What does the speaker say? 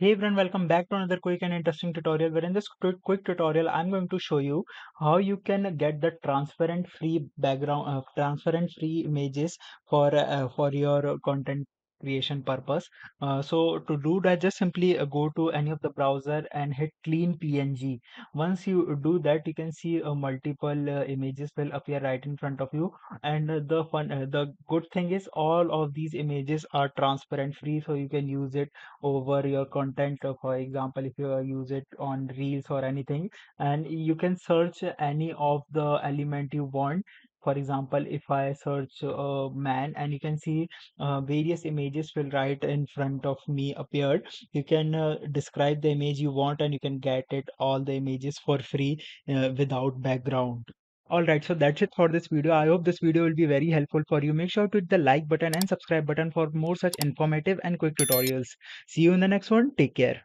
Hey everyone, welcome back to another quick and interesting tutorial where in this quick tutorial I'm going to show you how you can get the transparent free background transparent free images for your content creation purpose. So to do that, just simply go to any of the browser and hit clean PNG. Once you do that, you can see multiple images will appear right in front of you, and the good thing is all of these images are transparent free, so you can use it over your content. For example, if you use it on reels or anything, and you can search any of the element you want. For example, if I search man, and you can see various images will right in front of me appeared. You can describe the image you want, and you can get it all the images for free without background. Alright, so that's it for this video. I hope this video will be very helpful for you. Make sure to hit the like button and subscribe button for more such informative and quick tutorials. See you in the next one. Take care.